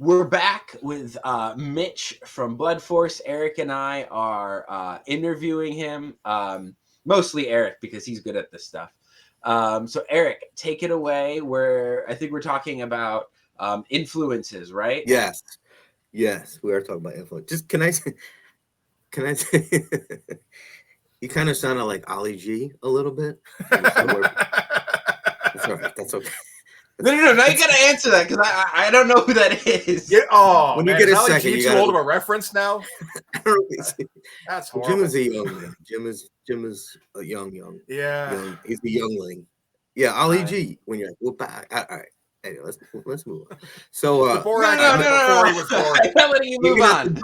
We're back with Mitch from Blood Force. Eric and I are interviewing him. Mostly Eric because he's good at this stuff. So Eric, take it away. I think we're talking about influences, right? Yes, we are talking about influence. Just can I say, you kind of sounded like Ali G a little bit. That's all right. That's okay. No. Now you gotta answer that because I don't know who that is. Yeah, oh, when man, you get is a Ali second, G you too gotta... old of a reference now. That's horrible. Jim is a young man. Jim is a young. Yeah, he's a youngling. Yeah, Ali G. When you're like, whoop, all right. Anyway, let's move on. So before no. he was born. I'm letting you move on.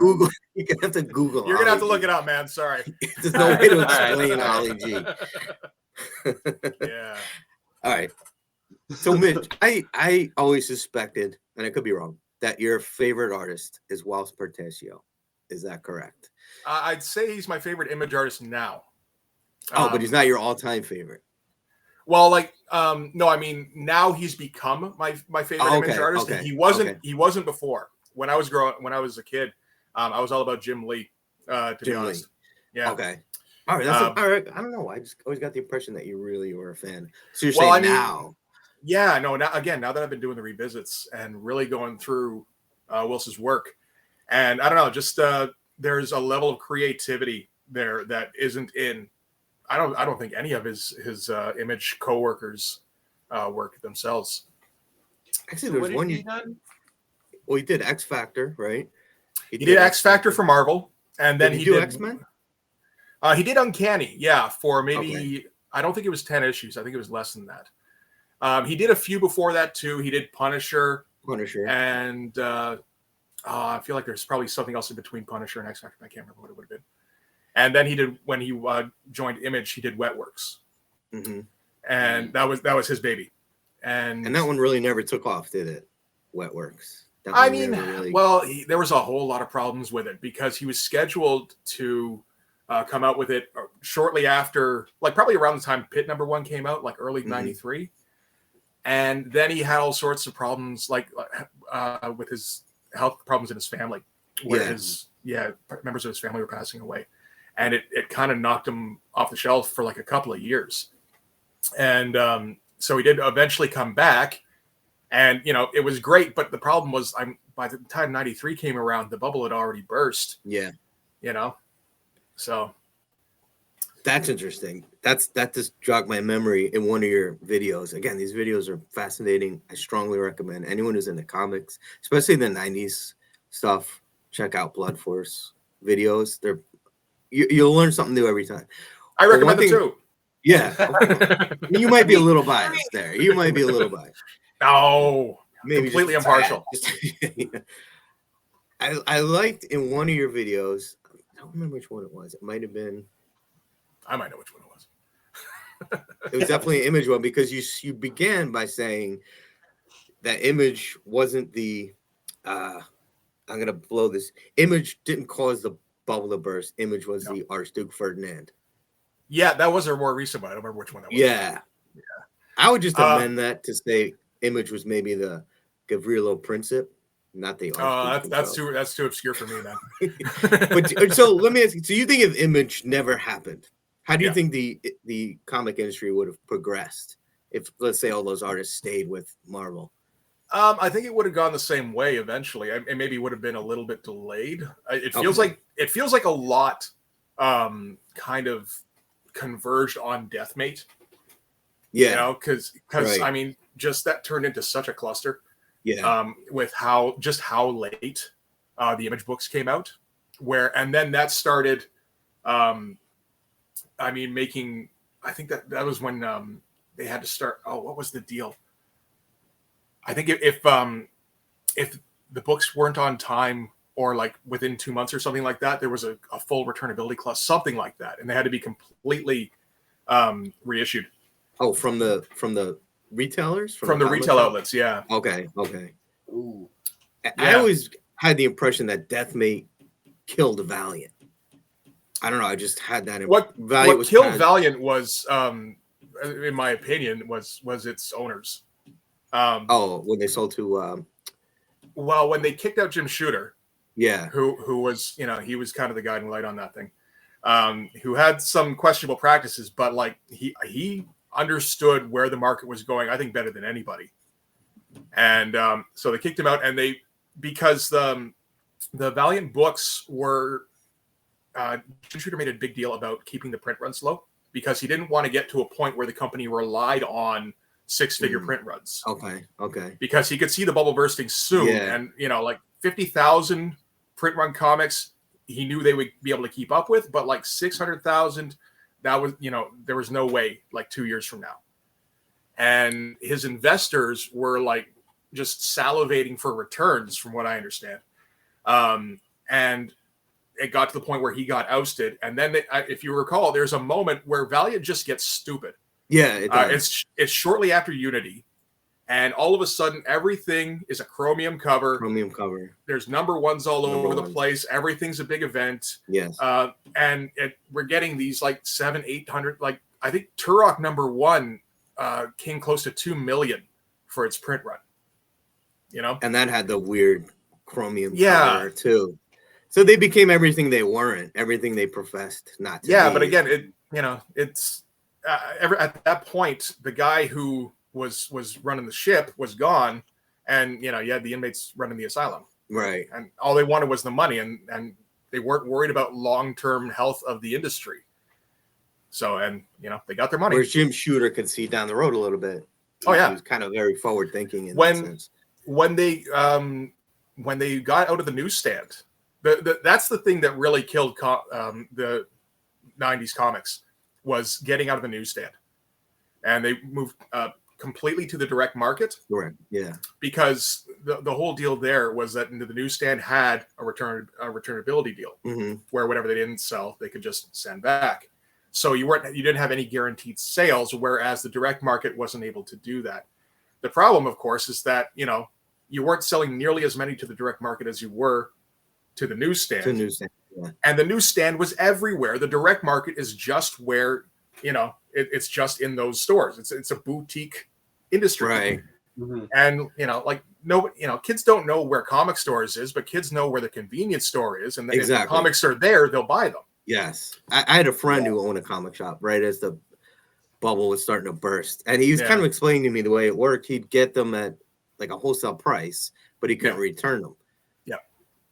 You're gonna have to Google. You're gonna have to look it up, man. Sorry. There's no way to explain Ali G. Yeah. All right. So Mitch, I always suspected, and I could be wrong, that your favorite artist is Walsh Portacio. Is that correct? I'd say he's my favorite image artist now. But he's not your all-time favorite. Well, no, I mean now he's become my favorite image artist. Okay, he wasn't before. When I was a kid, I was all about Jim Lee. To be honest, yeah. Okay. All right. All right. I don't know. I just always got the impression that you really were a fan. So you're saying now? Yeah. No. Now that I've been doing the revisits and really going through Wils's work, and I don't know, just there's a level of creativity there that isn't in. I don't think any of his image coworkers work themselves. Actually, there was one you done. Well, he did X Factor, right? He did X Factor for Marvel, and then he did X-Men. He did Uncanny, yeah, for maybe I don't think it was 10 issues. I think it was less than that. He did a few before that too. He did Punisher, and I feel like there's probably something else in between Punisher and X Factor. I can't remember what it would have been. And then he did, when he joined Image, he did Wetworks, and that was his baby. And that one really never took off, did it? Wetworks. I mean, there was a whole lot of problems with it because he was scheduled to come out with it shortly after, like probably around the time Pit #1 came out, like early '93. And then he had all sorts of problems, like with his health problems in his family, where members of his family were passing away. And it kind of knocked him off the shelf for like a couple of years. And so he did eventually come back. And, it was great. But the problem was by the time 93 came around, the bubble had already burst. Yeah. So. That's interesting. That just jogged my memory in one of your videos. Again, these videos are fascinating. I strongly recommend anyone who's into comics, especially the 90s stuff, check out Blood Force videos. You'll learn something new every time. I recommend them too. Yeah. You might be a little biased there. No, maybe completely impartial. I liked in one of your videos, I don't remember which one it was. It might have been. I might know which one it was. It was definitely an Image one because you began by saying that Image wasn't the I'm gonna blow this. Image didn't cause the bubble to burst. Image was the Archduke Ferdinand. Yeah, that was a more recent one. I don't remember which one that was. Yeah. I would just amend that to say Image was maybe the Gavrilo Princip, not the Archduke. That's too obscure for me, man. But so let me ask you. So you think if Image never happened, how do you think the comic industry would have progressed if, let's say, all those artists stayed with Marvel? I think it would have gone the same way eventually. It maybe would have been a little bit delayed. It feels like a lot kind of converged on Deathmate. Yeah, because right. I mean, just that turned into such a cluster. Yeah, with how late the Image books came out, and then that started. I think that was when they had to start. Oh, what was the deal? I think if the books weren't on time or like within 2 months or something like that, there was a full returnability clause, something like that, and they had to be completely reissued. Oh, from the retailers? From the retail outlets, yeah. Okay. Ooh. I always had the impression that Deathmate killed Valiant. I don't know. I just had that. What killed Valiant was, in my opinion, was its owners. When they sold to Well, when they kicked out Jim Shooter, Yeah. who was, he was kind of the guiding light on that thing, who had some questionable practices, but like he understood where the market was going, I think, better than anybody. And so they kicked him out, and because the Valiant books were, Jim Shooter made a big deal about keeping the print runs low because he didn't want to get to a point where the company relied on 6-figure print runs. Okay. Because he could see the bubble bursting soon, and like 50,000 print run comics, he knew they would be able to keep up with, but like 600,000, that was, there was no way like 2 years from now. And his investors were like just salivating for returns, from what I understand. And it got to the point where he got ousted. And then, if you recall, there's a moment where Valiant just gets stupid. Yeah, it's shortly after Unity, and all of a sudden, everything is a chromium cover. There's number ones all over the place. Everything's a big event. Yes. And we're getting these like 700-800. Like, I think Turok #1 came close to 2 million for its print run. And that had the weird chromium cover too. So they became everything they weren't, everything they professed not to be. But again, it's at that point, the guy who was running the ship was gone, and you had the inmates running the asylum, right? And all they wanted was the money, and they weren't worried about long-term health of the industry. So, and they got their money. Whereas Jim Shooter could see down the road a little bit. He was kind of very forward thinking in that sense. When they got out of the newsstand, that's the thing that really killed the 90s comics, was getting out of the newsstand, and they moved completely to the direct market. Right. Yeah. Because the whole deal there was that the newsstand had a returnability deal, where whatever they didn't sell, they could just send back. So you didn't have any guaranteed sales, whereas the direct market wasn't able to do that. The problem, of course, is that you weren't selling nearly as many to the direct market as you were to the newsstand. Yeah. And the newsstand was everywhere. The direct market is just where, it's just in those stores. It's a boutique industry. Right. And, kids don't know where comic stores is, but kids know where the convenience store is. And if the comics are there, they'll buy them. Yes. I had a friend who owned a comic shop right as the bubble was starting to burst. And he was kind of explaining to me the way it worked. He'd get them at like a wholesale price, but he couldn't return them.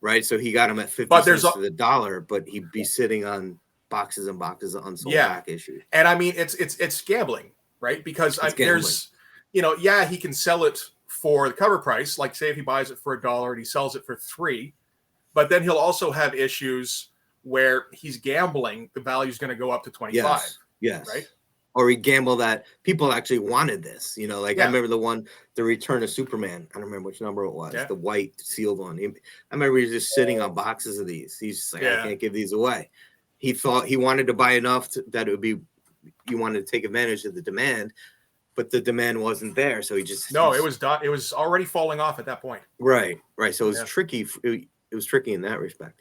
Right, so he got them at 50 cents to the dollar, but he'd be sitting on boxes and boxes of unsold back issues. And I mean, it's gambling, right? Because there's, he can sell it for the cover price. Like, say if he buys it for $1 and he sells it for $3, but then he'll also have issues where he's gambling the value is going to go up to 25. Yes, right. Or he gambled that people actually wanted this. I remember the Return of Superman. I don't remember which number it was, the white sealed one. I remember he was just sitting on boxes of these. He's just like, I can't give these away. He thought he wanted to buy enough that it would be, you wanted to take advantage of the demand, but the demand wasn't there. So it was done. It was already falling off at that point. Right. So it was tricky. It was tricky in that respect.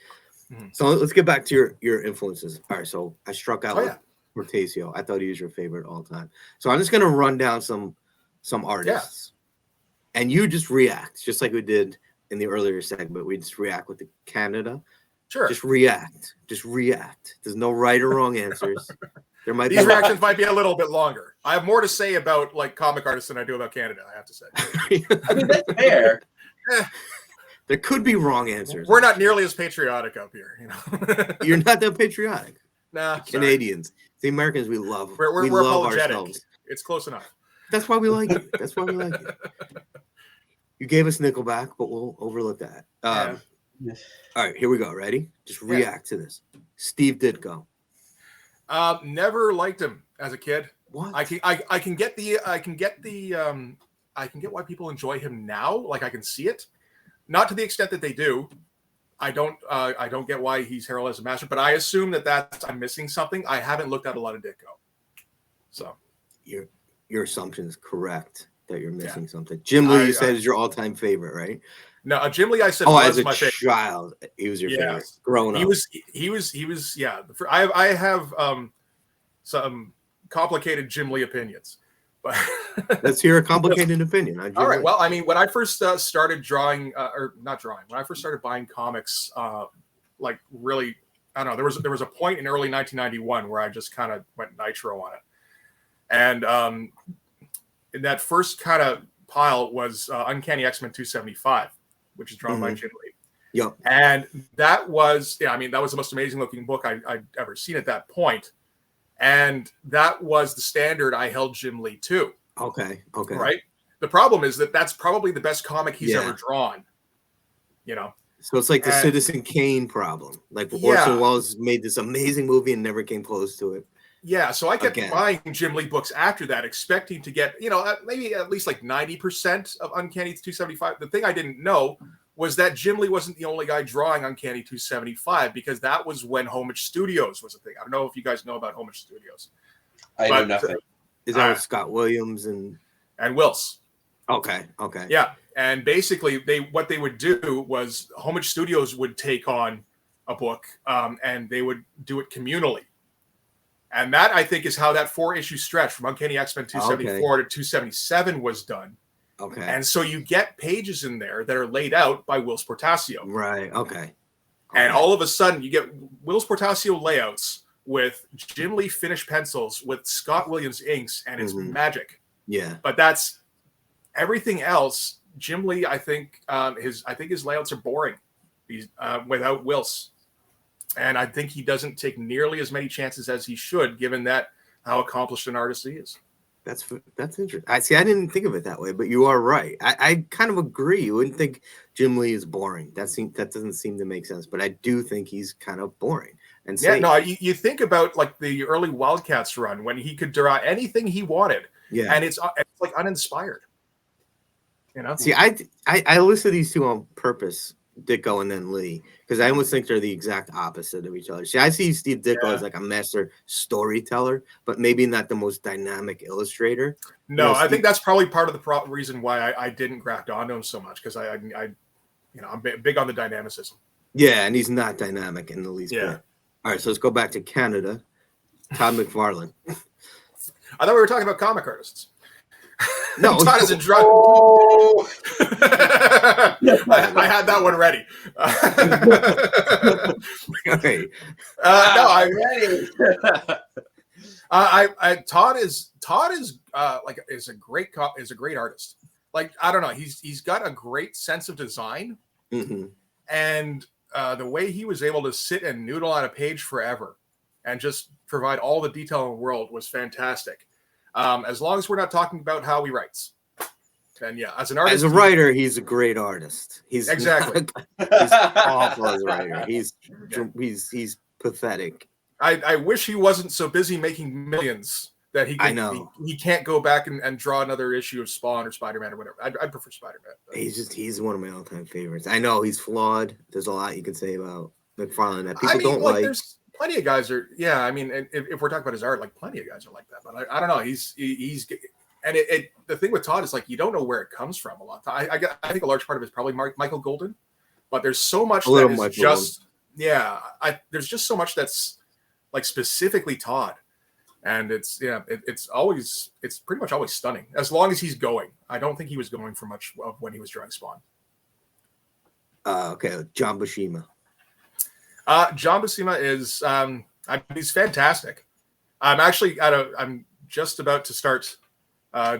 So let's get back to your influences. All right. So I struck out with Portasio. I thought he was your favorite all time. So I'm just going to run down some artists, and you just react, just like we did in the earlier segment. We just react with the Canada. Sure. Just react. There's no right or wrong answers. These reactions might be a little bit longer. I have more to say about like comic artists than I do about Canada, I have to say. I mean, that's fair. There could be wrong answers. We're not nearly as patriotic up here, You're not that patriotic. Nah, Canadians. The Americans, we love. We're love apologetic. ourselves. It's close enough. That's why we like it. You gave us Nickelback, but we'll overlook that. All right, here we go. Ready? Just react to this. Steve Ditko. Never liked him as a kid. What? I can get why people enjoy him now. Like, I can see it, not to the extent that they do. I don't get why he's heralded as a master, but I assume I'm missing something. I haven't looked at a lot of Ditko. So your assumption is correct that you're missing something. Jim Lee, you said, is your all-time favorite, right? No, Jim Lee, I said, was my favorite. Child, he was your favorite growing up. He was. Yeah. I have some complicated Jim Lee opinions, but Let's hear a complicated opinion on Jim All right. Lee. Well, I mean, when I first started drawing, or not drawing, when I first started buying comics, like really, I don't know, there was a point in early 1991 where I just kind of went nitro on it, and in that first kind of pile was Uncanny X-Men 275, which is drawn by Jim Lee. Yep. And that was, yeah, I mean, that was the most amazing looking book I'd ever seen at that point. And that was the standard I held Jim Lee to. Okay. Right. The problem is that that's probably the best comic he's ever drawn. You know. So it's like the Citizen Kane problem. Like Orson Welles made this amazing movie and never came close to it. Yeah, so I kept buying Jim Lee books after that, expecting to get, maybe at least like 90% of Uncanny 275. The thing I didn't know was that Jim Lee wasn't the only guy drawing Uncanny 275, because that was when Homage Studios was a thing. I don't know if you guys know about Homage Studios. I know nothing. Is that with Scott Williams and Wills? Okay. Yeah, and basically what they would do was Homage Studios would take on a book, and they would do it communally. And that, I think, is how that 4-issue stretch from Uncanny X-Men 274 to 277 was done. Okay. And so you get pages in there that are laid out by Whilce Portacio. Right. Okay. And all of a sudden, you get Whilce Portacio layouts with Jim Lee finished pencils with Scott Williams inks, and it's magic. Yeah. But that's everything else. Jim Lee, I think his layouts are boring. He's without Whilce. And I think he doesn't take nearly as many chances as he should, given that how accomplished an artist he is. That's interesting. I didn't think of it that way, but you are right. I kind of agree. You wouldn't think Jim Lee is boring. That doesn't seem to make sense, but I do think he's kind of boring. And you think about like the early Wildcats run when he could draw anything he wanted. Yeah, and it's like uninspired. See, I listed these two on purpose, Ditko and then Lee, because I almost think they're the exact opposite of each other. See, I see Steve Ditko as like a master storyteller, but maybe not the most dynamic illustrator. No, I think that's probably part of the reason why I didn't graft onto him so much, because I'm big on the dynamicism. Yeah, and he's not dynamic in the least bit. All right, so let's go back to Canada. Todd McFarlane. I thought we were talking about comic artists. No, Todd isn't drunk. Oh. I had that one ready. Okay. No, I'm ready. Todd is a great artist. Like, I don't know, he's got a great sense of design, and the way he was able to sit and noodle on a page forever and just provide all the detail in the world was fantastic. As long as we're not talking about how he writes. And as an artist, as a writer, he's a great artist. He's exactly. He's awful as a writer. He's pathetic. I wish he wasn't so busy making millions that he can't go back and draw another issue of Spawn or Spider-Man or whatever. I'd prefer Spider-Man. He's one of my all-time favorites. I know he's flawed. There's a lot you can say about McFarlane that people don't like. There's plenty of guys are. Yeah, I mean, if we're talking about his art, like plenty of guys are like that. But I don't know. He's and the thing with Todd is like you don't know where it comes from a lot. I think a large part of it is probably Michael Golden, but there's so much that is just there's just so much that's like specifically Todd, and it's pretty much always stunning as long as he's going. I don't think he was going for much of when he was drawing Spawn. Okay, John Buscema. John Buscema is he's fantastic. I'm just about to start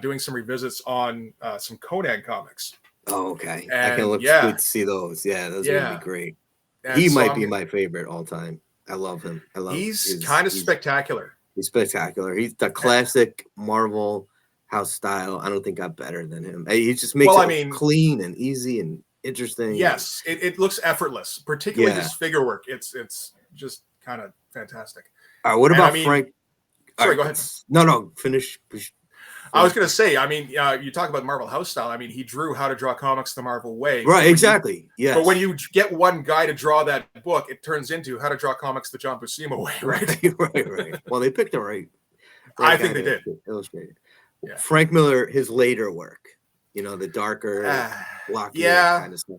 doing some revisits on some Conan comics. Oh, okay. And, I can look good to see those. Yeah, those would be great. And he might be my favorite all time. I love him. He's kind of spectacular. He's spectacular. He's the classic Marvel house style. I don't think got better than him. He just makes it clean and easy and interesting. Yes, it looks effortless, particularly his figure work. It's just kind of fantastic. All right, what about Frank? Sorry, go ahead. No, finish. I was going to say, I mean, you talk about Marvel house style. I mean, he drew How to Draw Comics the Marvel Way. Right, exactly. Yeah. But when you get one guy to draw that book, it turns into How to Draw Comics the John Buscema Way, right? right. Well, they picked the right I think they did. Illustrated. Yeah. Frank Miller, his later work, the darker, blockier kind of stuff.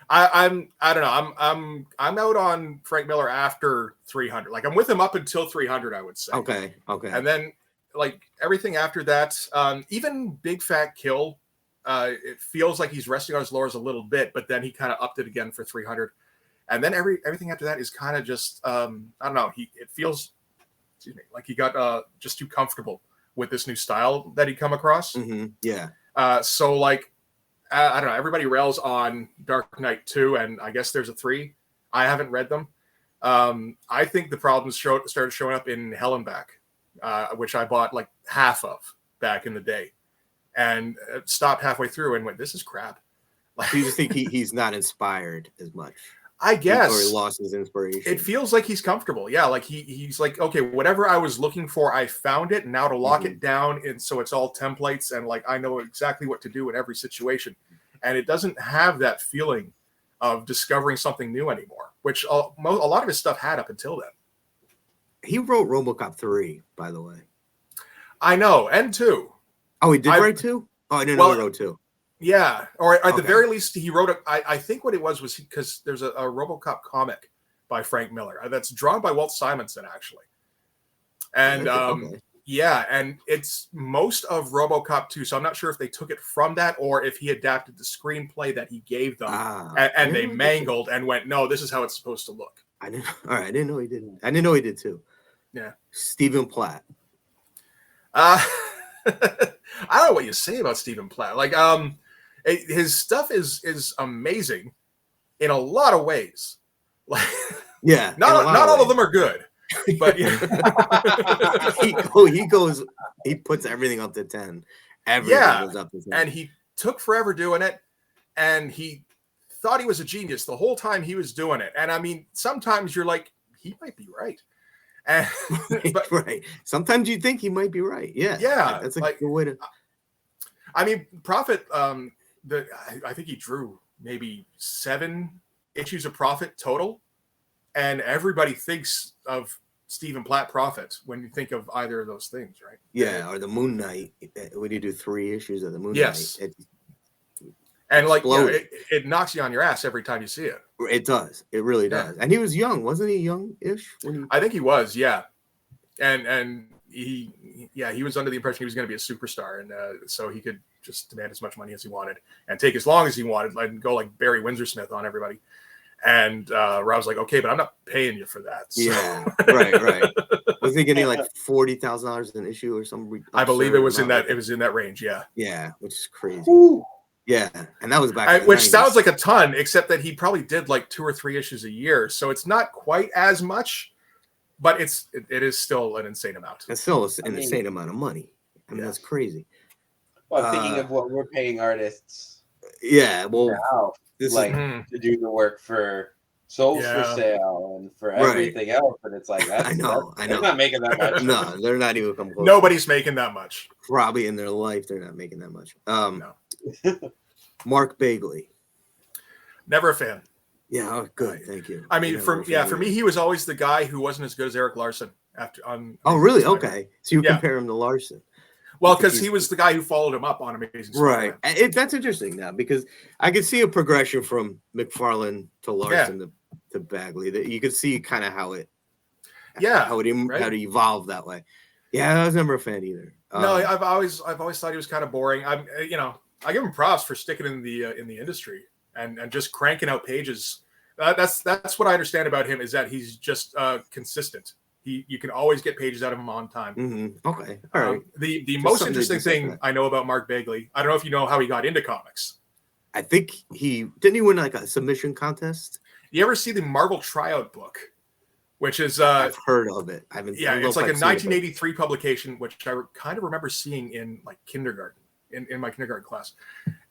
I don't know. I'm out on Frank Miller after 300. Like I'm with him up until 300, I would say. Okay. And then like everything after that, even Big Fat Kill, it feels like he's resting on his laurels a little bit, but then he kind of upped it again for 300. And then everything after that is kind of just, I don't know. It feels, excuse me, like he got just too comfortable with this new style that he'd come across. Mm-hmm. Yeah. So like, I don't know. Everybody rails on Dark Knight 2, and I guess there's a 3. I haven't read them. I think the problems started showing up in Hell and Back, which I bought like half of back in the day, and stopped halfway through and went, "This is crap." So you just think he's not inspired as much? I guess, or he lost his inspiration. It feels like he's comfortable. Yeah, like he's like, okay, whatever I was looking for, I found it. Now to lock it down, and so it's all templates, and like I know exactly what to do in every situation, and it doesn't have that feeling of discovering something new anymore, which a lot of his stuff had up until then. He wrote RoboCop 3, by the way. I know, and 2. Oh, he did write 2? Oh, I didn't know he wrote 2. Yeah, or at the very least, he wrote I think what it was because there's a RoboCop comic by Frank Miller that's drawn by Walt Simonson, actually. And yeah, and it's most of RoboCop 2, so I'm not sure if they took it from that or if he adapted the screenplay that he gave them and they mangled and went, no, this is how it's supposed to look. I didn't know he didn't. I didn't know he did 2. Yeah. Stephen Platt. I don't know what you say about Stephen Platt. Like, his stuff is amazing in a lot of ways. Like, yeah, not all of them are good, but yeah. he puts everything up to 10. Everything goes up to 10. And he took forever doing it, and he thought he was a genius the whole time he was doing it. And I mean, sometimes you're like, he might be right. And, right. Sometimes you think he might be right. Yeah. Yeah. That's a good way to. I mean, Prophet. I think he drew maybe 7 issues of Prophet total, and everybody thinks of Stephen Platt Prophet when you think of either of those things, right? Yeah, or the Moon Knight. When you do 3 issues of the Moon Knight, and like it knocks you on your ass every time you see it. It does. It really does. And he was young, wasn't he? Young-ish when I think he was. Yeah, and he was under the impression he was going to be a superstar, and so he could just demand as much money as he wanted and take as long as he wanted, and go like Barry Windsor-Smith on everybody. And Rob's like, okay, but I'm not paying you for that. So. Yeah, right. Was he getting like $40,000 an issue or something? I believe it was in that. It was in that range. Yeah. Yeah, which is crazy. Ooh. Yeah, and that was back. Which sounds like a ton, except that he probably did like 2 or 3 issues a year, so it's not quite as much, but it is still an insane amount. It's still an insane amount of money. I mean, that's crazy. Well, thinking of what we're paying artists. Yeah, well, now, this like to do the work for Souls for Sale and for everything else, and it's like I know. They're not making that much. No, they're not even coming close. Nobody's making that much. Probably in their life, they're not making that much. No. Mark Bagley. Never a fan. Yeah, oh, good. Thank you. I mean, for me, he was always the guy who wasn't as good as Eric Larson. Oh, really? Okay. So you compare him to Larson. Well, because he was the guy who followed him up on Amazing Spider-Man. Right. That's interesting now because I could see a progression from McFarlane to Larson to Bagley. That you could see kind of how it evolved that way. Yeah, I was never a fan either. No, I've always thought he was kind of boring. I give him props for sticking in the industry and just cranking out pages. That's what I understand about him is that he's just consistent. You can always get pages out of him on time. Mm-hmm. Okay, all right. The most interesting thing I know about Mark Bagley, I don't know if you know how he got into comics. I think he win like a submission contest. You ever see the Marvel Tryout book? Which is I've heard of it. I haven't. Yeah, it's like a 1983 publication, which I kind of remember seeing in like kindergarten. In my kindergarten class,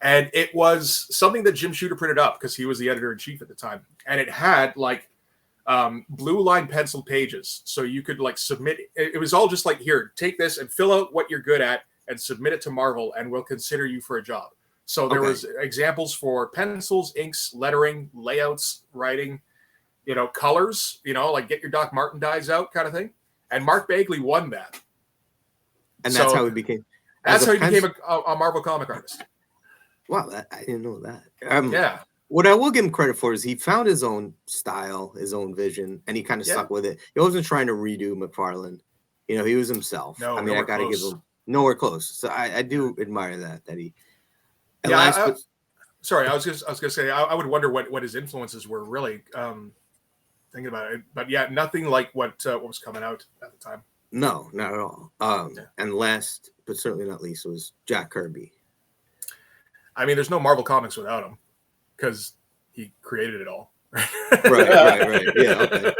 and it was something that Jim Shooter printed up because he was the editor-in-chief at the time, and it had like blue line pencil pages, so you could like submit it was all just like, here, take this and fill out what you're good at and submit it to Marvel and we'll consider you for a job. So there was examples for pencils, inks, lettering, layouts, writing, colors, like get your Doc Martin dyes out kind of thing, and Mark Bagley won that, and that's how he became. That's how he became a Marvel comic artist. Wow, I didn't know that. Yeah. What I will give him credit for is he found his own style, his own vision, and he kind of stuck with it. He wasn't trying to redo McFarlane. he was himself. No, I mean, I nowhere gotta give close. him nowhere close. So I do admire that he. And Yeah, sorry, I was gonna say I would wonder what his influences were really. Thinking about it, but yeah, nothing like what was coming out at the time. No, not at all. And last but certainly not least was Jack Kirby. I mean, there's no Marvel Comics without him because he created it all. Right. Yeah,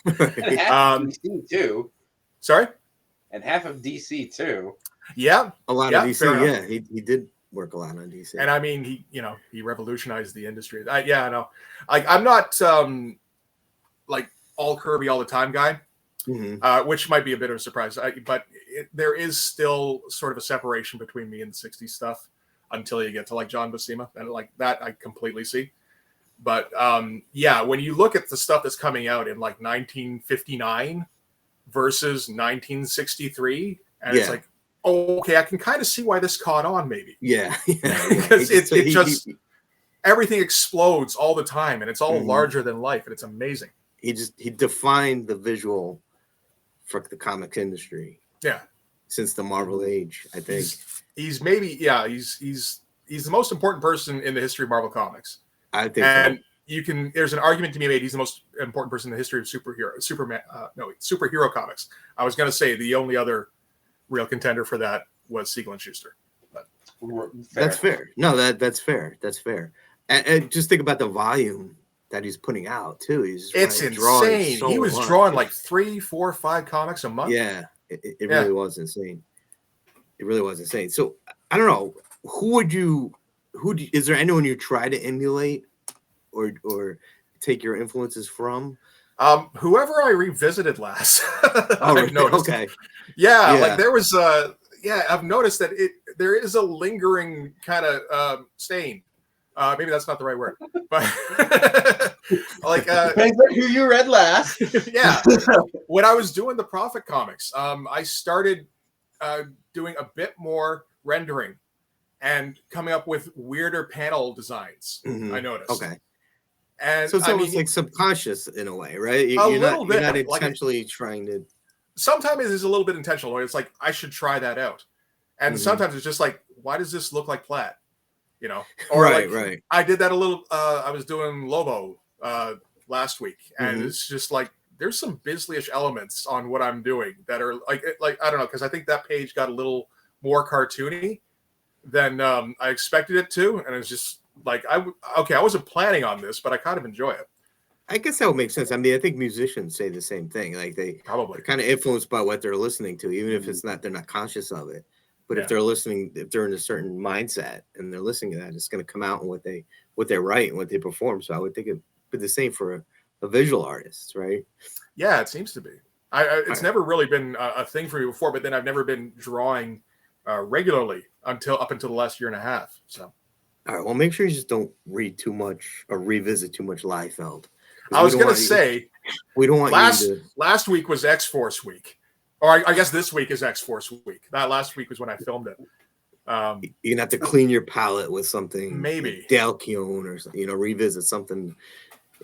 okay. And half of DC too. Sorry? And half of DC too. Yeah. A lot of DC, yeah. He did work a lot on DC. And I mean, he revolutionized the industry. I know. I'm not like all Kirby all the time guy, which might be a bit of a surprise. But there is still sort of a separation between me and the 60s stuff until you get to like John Buscema, and like that I completely see. But when you look at the stuff that's coming out in like 1959 versus 1963, and it's like, oh, okay, I can kind of see why this caught on, maybe. Yeah. Because it just everything explodes all the time, and it's all larger than life, and it's amazing. He defined the visual for the comics industry. Yeah. Since the Marvel age, I think. He's the most important person in the history of Marvel Comics. I think and there's an argument to be made he's the most important person in the history of superhero comics. I was going to say the only other real contender for that was Siegel and Schuster. But that's fair. No, that's fair. That's fair. And just think about the volume that he's putting out too. It's insane. He was drawing like 3, 4, 5 comics a month. Yeah, it really was insane. It really was insane. So I don't know, is there anyone you try to emulate or take your influences from? Whoever I revisited last. I've noticed. Okay. Yeah, like there was I've noticed that there is a lingering kind of stain. Maybe that's not the right word, but like depends on who you read last. Yeah, when I was doing the Prophet comics, I started doing a bit more rendering and coming up with weirder panel designs. I noticed. Okay. And so it's almost like subconscious in a way, right? You're not intentionally trying to. Sometimes it is a little bit intentional, where it's like I should try that out, and sometimes it's just like, why does this look like plaid? Or right. I did that a little. I was doing Lobo last week, and it's just like there's some Bisley-ish elements on what I'm doing that are like I don't know, because I think that page got a little more cartoony than I expected it to, and it's just like I wasn't planning on this, but I kind of enjoy it. I guess that would make sense. I mean, I think musicians say the same thing. Like they're kind of influenced by what they're listening to, even if they're not conscious of it. But if they're listening, if they're in a certain mindset and they're listening to that, it's going to come out in what they write and what they perform. So I would think it'd be the same for a visual artist, right? Yeah, it seems to be. It's never really been a thing for me before, but then I've never been drawing regularly up until the last year and a half. So, all right. Well, make sure you just don't read too much or revisit too much Liefeld. I was going to say, we don't want last week was X-Force week. Or I guess this week is X-Force week. That last week was when I filmed it. You're gonna have to clean your palette with something, maybe like Dale Keown or revisit something.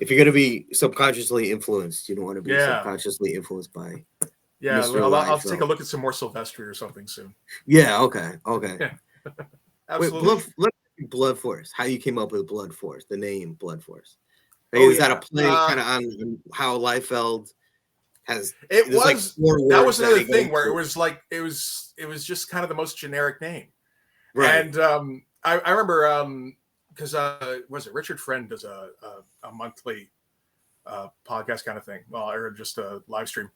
If you're gonna be subconsciously influenced, you don't want to be subconsciously influenced by. Yeah, I'll take a look at some more Silvestri or something soon. Yeah. Okay. Yeah. Absolutely. Wait, Blood Force. How you came up with Blood Force? The name Blood Force. Is that a play kind of on how Liefeld? That was another thing where it was just kind of the most generic name, right? And I remember because was it Richard Friend does a monthly podcast kind of thing, or just a live stream,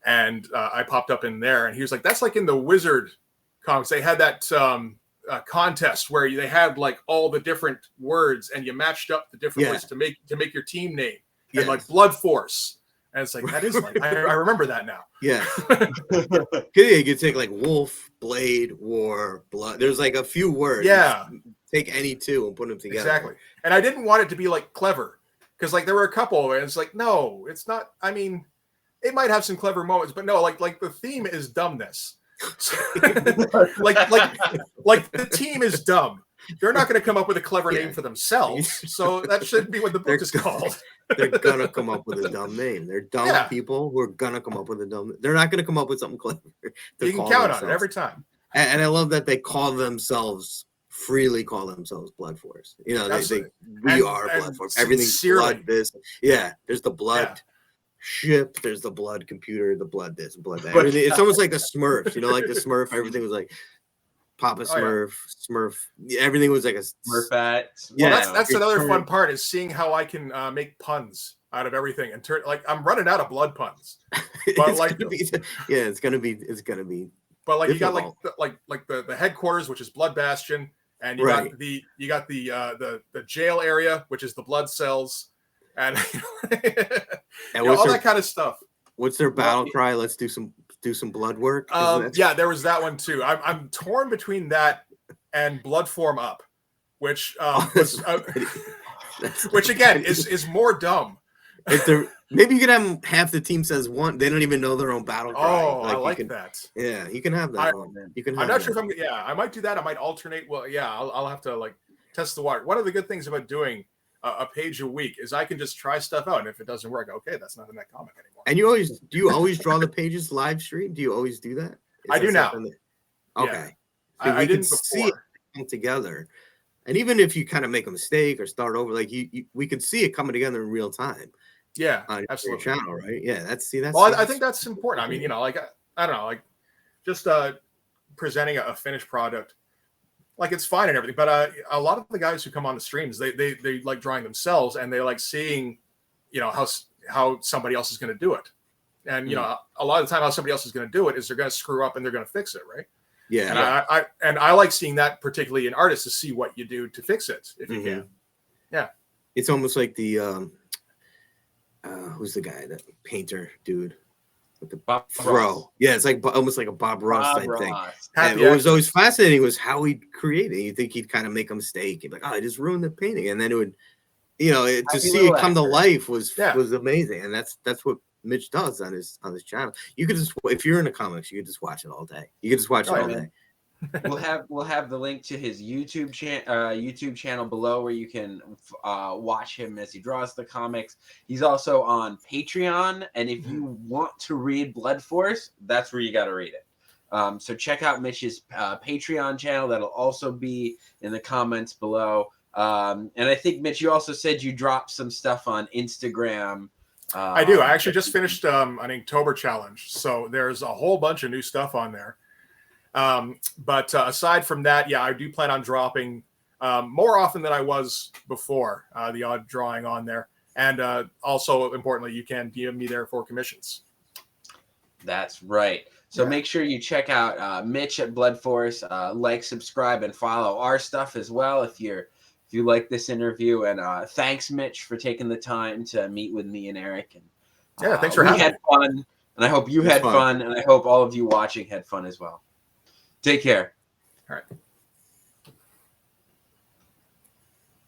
and I popped up in there, and he was like, "That's like in the Wizard comics. They had that contest where they had like all the different words, and you matched up the different words to make your team name, and like Blood Force." And it's like, that is like, I remember that now. Yeah. You could take like Wolf, Blade, War, Blood. There's like a few words. Yeah. Take any two and put them together. Exactly. And I didn't want it to be like clever, because like there were a couple, and it's like, no, it's not. I mean, it might have some clever moments, but no, like the theme is dumbness. like the team is dumb. they're not going to come up with a clever name for themselves. So that should be what the book is called. They're gonna come up with a dumb name. They're dumb people who are gonna come up with a dumb. They're not gonna come up with something clever. You can count on it every time. And I love that they freely call themselves Blood Force. We are Blood Force. Everything's blood. This, there's the blood ship. There's the blood computer. The blood this, blood that. It's almost like the Smurfs. Like the Smurf. Everything was like Papa Smurf, Smurf. Everything was like a Smurfette. Well, that's another fun part is seeing how I can make puns out of everything and turn. Like I'm running out of blood puns, but it's gonna be. But like difficult. You got the headquarters, which is Blood Bastion, and you got the jail area, which is the blood cells, and all that kind of stuff. What's their battle cry? Let's do some blood work. There was that one too. I'm torn between that and Blood Form Up, which which again is more dumb. Maybe you could have half the team says one. They don't even know their own battle cry. Oh, I like that. Yeah, you can have that. I'm not sure if I'm. Yeah, I might do that. I might alternate. Well, yeah, I'll have to test the water. One of the good things about doing a page a week is I can just try stuff out, and if it doesn't work, okay, that's not in that comic anymore. And do you always draw the pages live stream? Do you always do that? I do now. Okay, yeah. I didn't before. See it together, and even if you kind of make a mistake or start over, we could see it coming together in real time. Yeah, on absolutely. Your channel, right? Yeah, that's. Well, I think that's important. I mean, I don't know, just presenting a finished product, it's fine and everything. But a lot of the guys who come on the streams, they like drawing themselves, and they like seeing, how somebody else is going to do it, and a lot of the time how somebody else is going to do it is they're going to screw up and they're going to fix it, right? Yeah. And I like seeing that, particularly in artists, to see what you do to fix it if you can. Yeah, it's almost like the. Who's the guy, that painter dude with the Bob throw? Ross. Yeah, it's almost like a Bob Ross type thing. And what was always fascinating was how he'd create it. You think he'd kind of make a mistake. He'd be like, I just ruined the painting. And then it would, to see it come to life was amazing. And that's what Mitch does on his channel. You could just, if you're into comics, you could just watch it all day. You could just watch it all day. We'll have the link to his YouTube channel below where you can watch him as he draws the comics. He's also on Patreon, and if you want to read Blood Force, that's where you got to read it. So check out Mitch's Patreon channel. That'll also be in the comments below. And I think, Mitch, you also said you dropped some stuff on Instagram. I do. I actually just finished an Inktober challenge, so there's a whole bunch of new stuff on there. But aside from that, I do plan on dropping more often than I was before, the odd drawing on there. And also, importantly, you can DM me there for commissions. That's right. So make sure you check out Mitch at Blood Force. Subscribe, and follow our stuff as well if you like this interview. And thanks, Mitch, for taking the time to meet with me and Eric. And thanks for having me. We had fun, and I hope you had fun, and I hope all of you watching had fun as well. Take care. All right.